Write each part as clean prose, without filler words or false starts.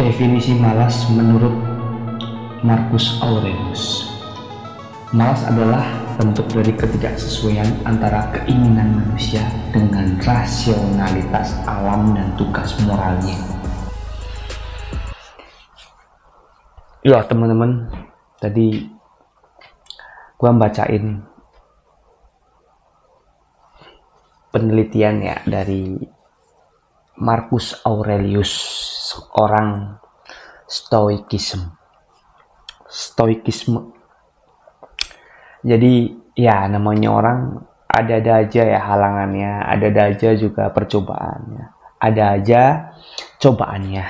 Definisi malas menurut Marcus Aurelius. Malas adalah bentuk dari ketidaksesuaian antara keinginan manusia dengan rasionalitas alam dan tugas moralnya. Ya teman-teman, tadi gua bacain penelitian ya dari Marcus Aurelius, orang Stoikisme. Jadi ya namanya orang ada-ada aja ya halangannya, ada-ada aja juga percobaannya, ada aja cobaannya.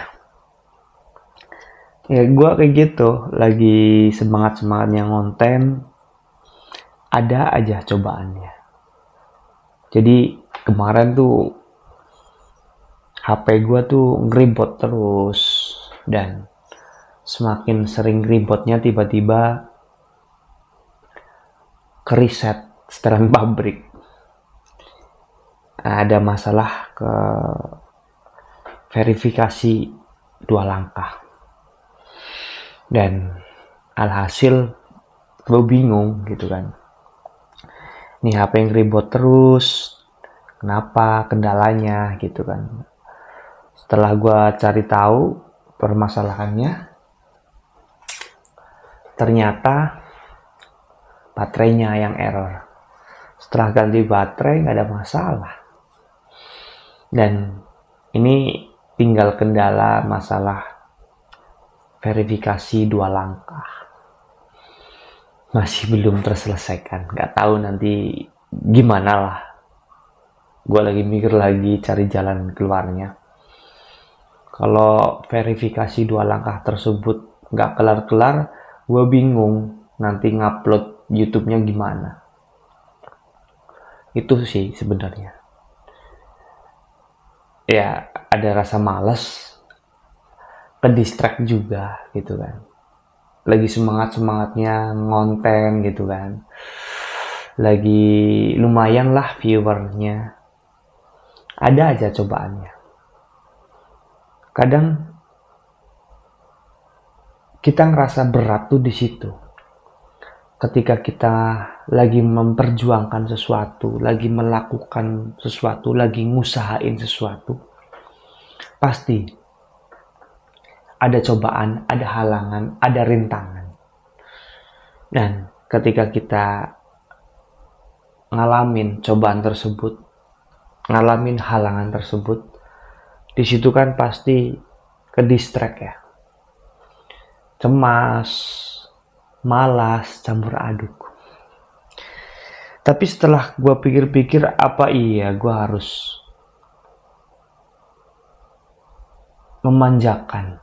Ya gue kayak gitu, lagi semangat-semangatnya ngonten, ada aja cobaannya. Jadi kemarin tuh HP gue tuh ngeribot terus, dan semakin sering ribotnya tiba-tiba ke reset setelan pabrik. Ada masalah ke verifikasi 2 langkah. Dan alhasil gue bingung gitu kan. Nih HP yang ribot terus, kenapa, kendalanya gitu kan. Setelah gue cari tahu permasalahannya, ternyata baterainya yang error. Setelah ganti baterai nggak ada masalah. Dan ini tinggal kendala masalah verifikasi 2 langkah. Masih belum terselesaikan. Nggak tahu nanti gimana lah. Gue lagi mikir lagi cari jalan keluarnya. Kalau verifikasi 2 langkah tersebut nggak kelar-kelar, gue bingung nanti ngupload YouTube-nya gimana. Itu sih sebenarnya. Ya ada rasa malas, ke-distract juga gitu kan. Lagi semangat-semangatnya ngonten gitu kan. Lagi lumayan lah viewernya. Ada aja cobaannya. Kadang kita ngerasa berat tuh di situ. Ketika kita lagi memperjuangkan sesuatu, lagi melakukan sesuatu, lagi ngusahain sesuatu, pasti ada cobaan, ada halangan, ada rintangan. Dan ketika kita ngalamin cobaan tersebut, ngalamin halangan tersebut, di situ kan pasti ke-distract ya. Cemas, malas, campur aduk. Tapi setelah gue pikir-pikir, apa iya gue harus memanjakan?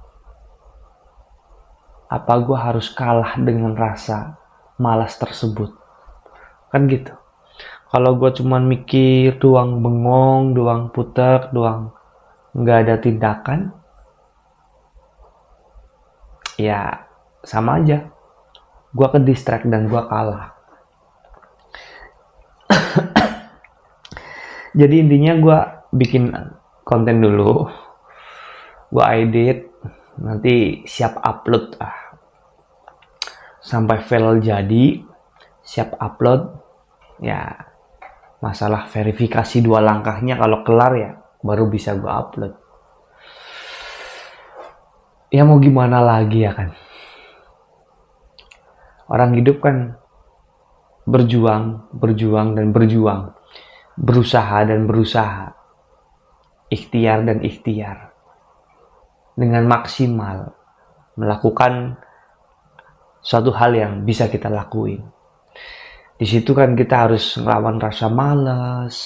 Apa gue harus kalah dengan rasa malas tersebut? Kan gitu. Kalau gue cuman mikir doang, bengong, doang putek, doang nggak ada tindakan, ya sama aja. Gue ke-distract dan gue kalah. Jadi intinya gue bikin konten dulu, gue edit, nanti siap upload sampai file jadi, siap upload. Ya masalah verifikasi 2 langkahnya kalau kelar ya baru bisa gue upload. Ya mau gimana lagi ya kan. Orang hidup kan berjuang dan berjuang, berusaha dan berusaha, ikhtiar dan ikhtiar, dengan maksimal melakukan suatu hal yang bisa kita lakuin. Di situ kan kita harus ngelawan rasa malas,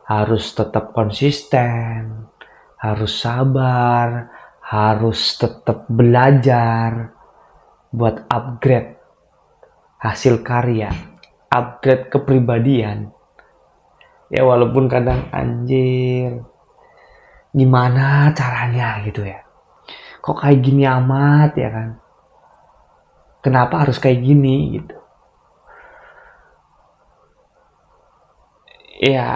harus tetap konsisten, harus sabar, harus tetap belajar buat upgrade hasil karya, upgrade kepribadian. Ya walaupun kadang anjir, gimana caranya gitu ya. Kok kayak gini amat ya kan? Kenapa harus kayak gini gitu? Ya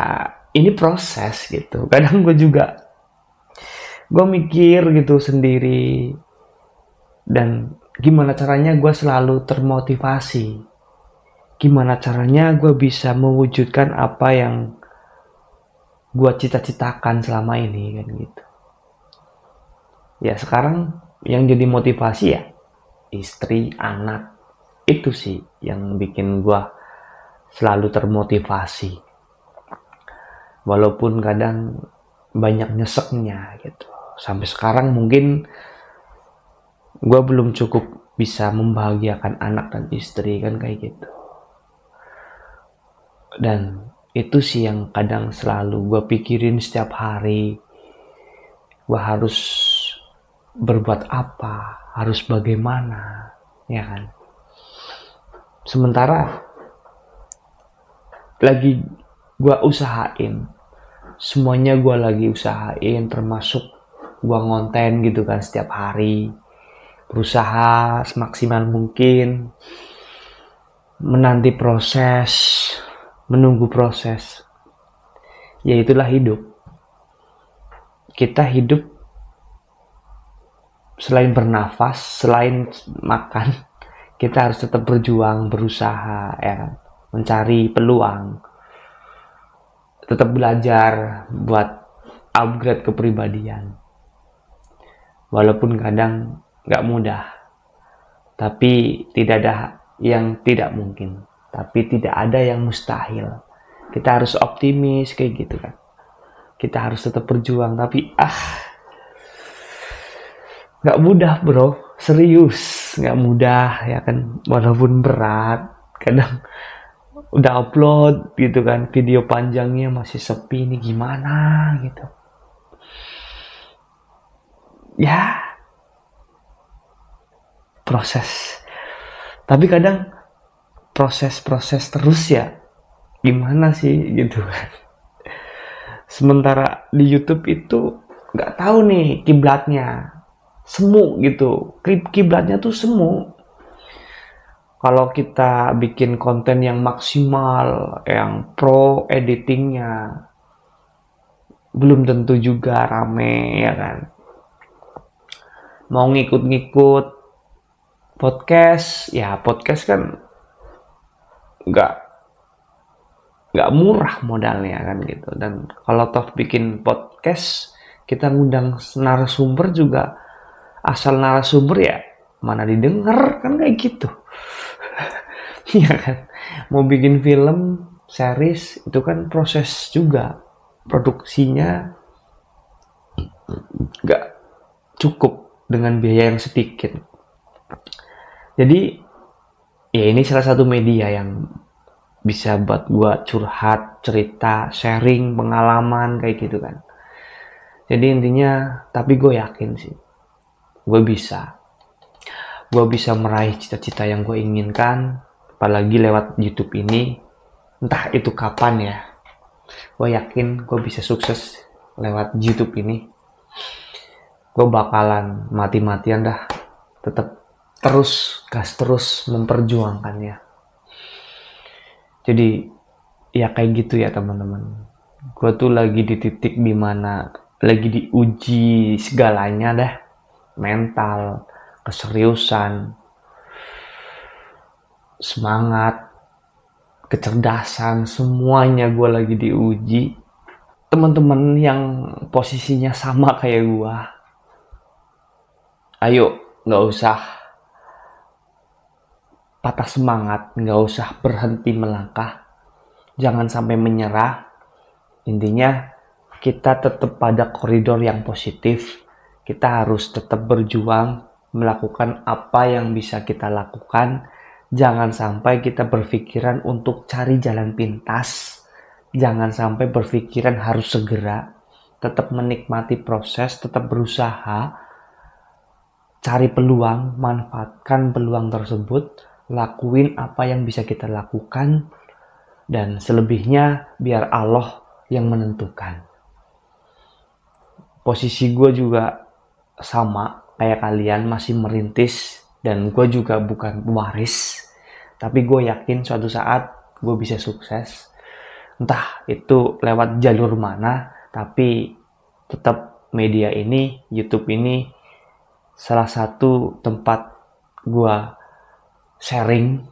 ini proses gitu. Kadang gue juga Gue mikir gitu sendiri, dan gimana caranya gue selalu termotivasi, gimana caranya gue bisa mewujudkan apa yang gue cita-citakan selama ini kan gitu. Ya sekarang yang jadi motivasi ya istri, anak, itu sih yang bikin gue selalu termotivasi, walaupun kadang banyak nyeseknya gitu. Sampai sekarang mungkin gue belum cukup bisa membahagiakan anak dan istri kan kayak gitu. Dan itu sih yang kadang selalu gue pikirin setiap hari. Gue harus berbuat apa, harus bagaimana, ya kan. Sementara lagi gue usahain, semuanya gue lagi usahain, termasuk gue ngonten gitu kan setiap hari, berusaha semaksimal mungkin, menanti proses, menunggu proses. Ya itulah hidup. Kita hidup selain bernafas, selain makan, kita harus tetap berjuang, berusaha, ya kan? Mencari peluang, tetap belajar buat upgrade kepribadian. Walaupun kadang gak mudah, tapi tidak ada yang tidak mungkin, tapi tidak ada yang mustahil. Kita harus optimis kayak gitu kan. Kita harus tetap berjuang, tapi gak mudah bro, serius gak mudah ya kan. Walaupun berat, kadang udah upload gitu kan, video panjangnya masih sepi, ini gimana gitu ya, proses. Tapi kadang proses terus ya, gimana sih gitu kan. Sementara di YouTube itu nggak tahu nih kiblatnya, semu gitu, kiblatnya tuh semu. Kalau kita bikin konten yang maksimal, yang pro editingnya, belum tentu juga rame ya kan. Mau ngikut-ngikut podcast, ya podcast kan nggak murah modalnya kan gitu. Dan kalau toh bikin podcast, kita ngundang narasumber juga asal narasumber ya mana didengar kan kayak gitu. Iya kan, mau bikin film, series itu kan proses juga, produksinya nggak cukup dengan biaya yang sedikit. Jadi ya ini salah satu media yang bisa buat gua curhat, cerita, sharing pengalaman kayak gitu kan. Jadi intinya, tapi gue yakin sih, gue bisa meraih cita-cita yang gue inginkan, apalagi lewat YouTube ini. Entah itu kapan ya, gue yakin gue bisa sukses lewat YouTube ini. Gue bakalan mati-matian dah, tetap gas terus memperjuangkannya. Jadi ya kayak gitu ya teman-teman. Gue tuh lagi di titik dimana lagi diuji segalanya dah, mental, keseriusan, semangat, kecerdasan, semuanya gue lagi diuji. Teman-teman yang posisinya sama kayak gue, ayo gak usah patah semangat, gak usah berhenti melangkah, jangan sampai menyerah. Intinya kita tetap pada koridor yang positif. Kita harus tetap berjuang, melakukan apa yang bisa kita lakukan. Jangan sampai kita berpikiran untuk cari jalan pintas. Jangan sampai berpikiran harus segera. Tetap menikmati proses, tetap berusaha. Cari peluang, manfaatkan peluang tersebut. Lakuin apa yang bisa kita lakukan. Dan selebihnya biar Allah yang menentukan. Posisi gue juga sama kayak kalian, masih merintis, dan gue juga bukan pewaris, tapi gue yakin suatu saat gue bisa sukses, entah itu lewat jalur mana, tapi tetap media ini, YouTube ini salah satu tempat gua sharing,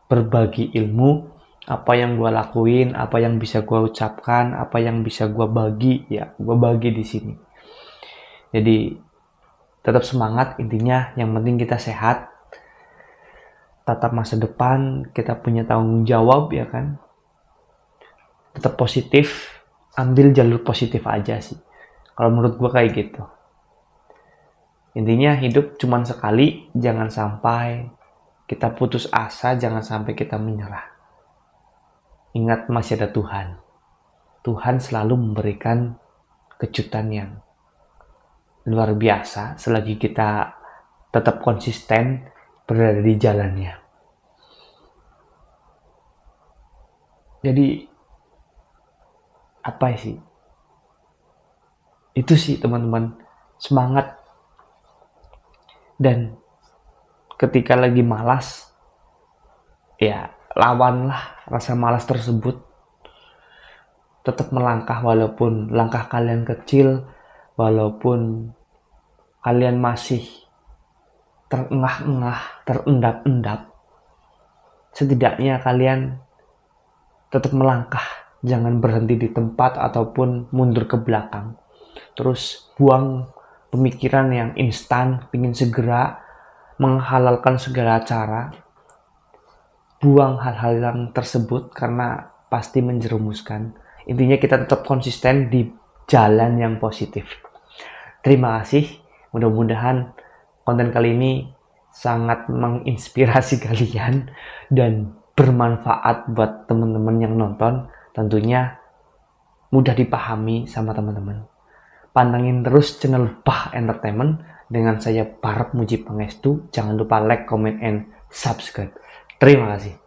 berbagi ilmu, apa yang gua lakuin, apa yang bisa gua ucapkan, apa yang bisa gua bagi, ya gua bagi di sini. Jadi tetap semangat, intinya yang penting kita sehat, tatap masa depan, kita punya tanggung jawab ya kan. Tetap positif, ambil jalur positif aja sih. Kalau menurut gua kayak gitu. Intinya hidup cuman sekali, jangan sampai kita putus asa, jangan sampai kita menyerah. Ingat masih ada Tuhan. Tuhan selalu memberikan kejutan yang luar biasa selagi kita tetap konsisten berada di jalannya. Jadi apa sih? Itu sih teman-teman, semangat. Dan ketika lagi malas, ya lawanlah rasa malas tersebut. Tetap melangkah walaupun langkah kalian kecil, walaupun kalian masih terengah-engah, terendap-endap. Setidaknya kalian tetap melangkah, jangan berhenti di tempat ataupun mundur ke belakang. Terus buang pemikiran yang instan, ingin segera menghalalkan segala cara. Buang hal-hal yang tersebut karena pasti menjerumuskan. Intinya kita tetap konsisten di jalan yang positif. Terima kasih. Mudah-mudahan konten kali ini sangat menginspirasi kalian dan bermanfaat buat teman-teman yang nonton. Tentunya mudah dipahami sama teman-teman. Pantengin terus channel Bah Entertainment dengan saya Barak Muji Pangestu. Jangan lupa like, comment, and subscribe. Terima kasih.